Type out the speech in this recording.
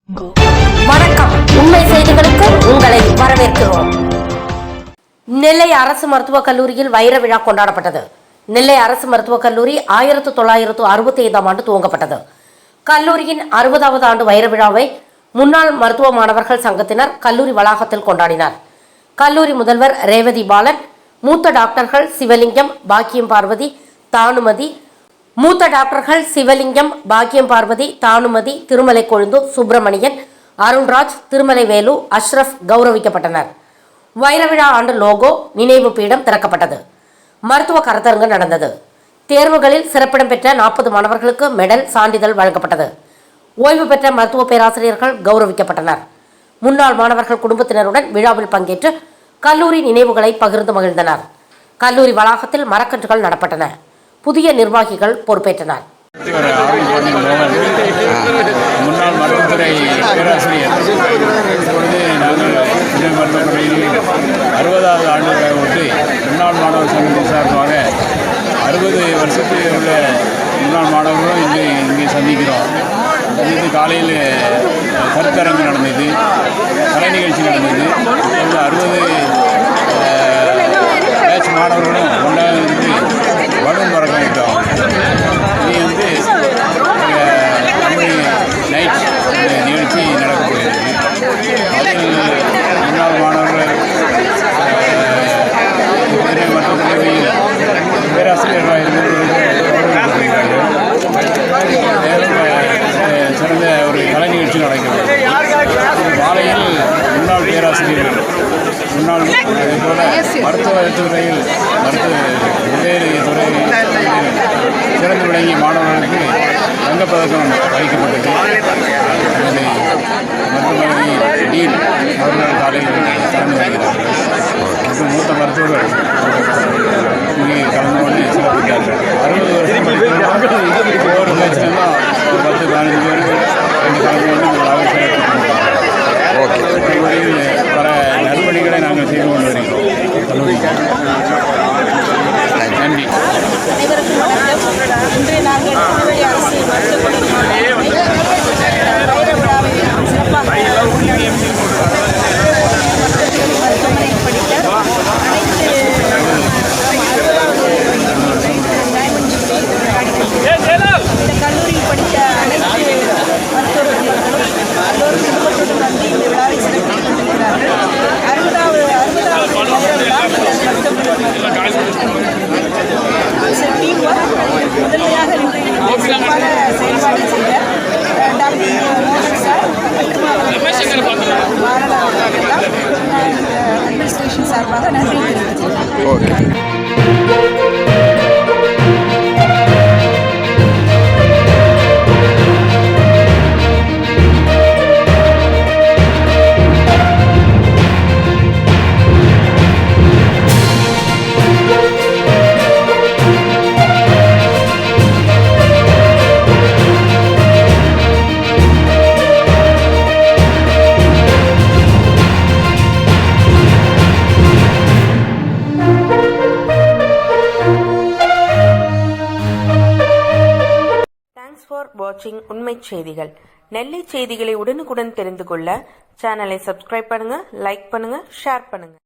வணக்கம். உண்மை செய்திகளுக்கு உங்களை வரவேற்கிறோம். நெல்லை அரசு மருத்துவக் கல்லூரியில் வைர விழா கொண்டாடப்பட்டது. நெல்லை அரசு மருத்துவக் கல்லூரி 1965 ஆண்டு துவங்கப்பட்டது. கல்லூரியின் 60வது ஆண்டு வைர விழாவை முன்னாள் மருத்துவ மாணவர்கள் சங்கத்தினர் கல்லூரி வளாகத்தில் கொண்டாடினர். கல்லூரி முதல்வர் ரேவதி பாலன், மூத்த டாக்டர்கள் சிவலிங்கம், பாக்கியம் பார்வதி, தானுமதி, திருமலை கொழுந்து, சுப்பிரமணியன், அருண்ராஜ், திருமலை வேலு, அஷ்ரப் கௌரவிக்கப்பட்டனர். வைரவிழா ஆண்டு லோகோ, நினைவு பீடம் திறக்கப்பட்டது. மருத்துவ கருத்தரங்கு நடந்தது. தேர்வுகளில் சிறப்பிடம் பெற்ற 40 மாணவர்களுக்கு மெடல், சான்றிதழ் வழங்கப்பட்டது. ஓய்வு பெற்ற மருத்துவ பேராசிரியர்கள் கௌரவிக்கப்பட்டனர். முன்னாள் மாணவர்கள் குடும்பத்தினருடன் விழாவில் பங்கேற்று கல்லூரி நினைவுகளை பகிர்ந்து மகிழ்ந்தனர். கல்லூரி வளாகத்தில் மரக்கன்றுகள் நடப்பட்டன. புதிய நிர்வாகிகள் பொறுப்பேற்றனர். முன்னாள் மருத்துவத்துறை பேராசிரியர் இப்பொழுது நாங்கள் மருத்துவத்துறையில் 60வது ஆண்டு ஒட்டி முன்னாள் மாணவர் சங்கத்தின் சார்பாக 60 வருஷத்தில் உள்ள முன்னாள் மாணவர்களும் இங்கே சந்திக்கிறோம். சந்தித்து காலையில் கருத்தரங்கு நடந்தது, கலை நிகழ்ச்சி நடந்தது. 60 பேட்ச் மாணவர்களும் ஒன்றாக இருந்து வரும் பறக்க விட்டோம். இனி நைட் நிகழ்ச்சி நடக்கப் போகிறது. அதில் முன்னாள் மாணவர்கள் மற்றும் கல்வியில் பேராசிரியர்களாக சிறந்த ஒரு கலை நிகழ்ச்சி நடக்கிறது. மாலையில் முன்னாள் பேராசிரியர்கள், முன்னாள் போல மருத்துவத்துறையில் வெவ்வேறு துறையில் சிறந்து விளங்கிய மாணவர்களுக்கு தங்கப்பதக்கம் அளிக்கப்பட்டது. மருத்துவமனை டீன் அவர்கள் காலையில் கலந்து வருகிறார்கள். மற்றும் மூத்த மருத்துவர்கள் இங்கே கலந்து கொண்டு சிறப்பித்தார்கள். 60 வருஷம் ஒவ்வொரு பேச்சுலாம் 10-15 பேர் கலந்து கொண்டு விழாவை சிறப்பித்தார்கள். பல நல்வழிகளை நாங்கள் செய்து கொண்டு வருகிறோம். கல்லூரிக்கு நன்றி. அனைவருக்கும் வணக்கம். இன்று நாங்கள் திருநெல்வேலி அரசு மருத்துவக் கல்லூரி வைர விழாவை சிறப்பாக மருத்துவமனையில் படித்த அனைத்து 60வது இந்த கல்லூரியில் படித்த அனைத்து மருத்துவர்களும் எல்லோரும் குடும்பத்துடன் வந்து இந்த விழாவை சிறப்பித்துக் கொண்டிருக்கிறார்கள். 60வது வைர விழா முதன்மையாக சிறப்பான செயல்பாடு செய்த டாக்டர் மோகன் சார் மற்றும் அவர்கள் பாரதா அட்மினிஸ்ட்ரேஷன் சார்பாக நன்றி தெரிவித்துள்ளேன். ஃபார் வாட்சிங் உண்மை செய்திகள். நெல்லை செய்திகளை உடனுக்குடன் தெரிந்து கொள்ள சேனலை சப்ஸ்கிரைப் பண்ணுங்க, லைக் பண்ணுங்க, ஷேர் பண்ணுங்க.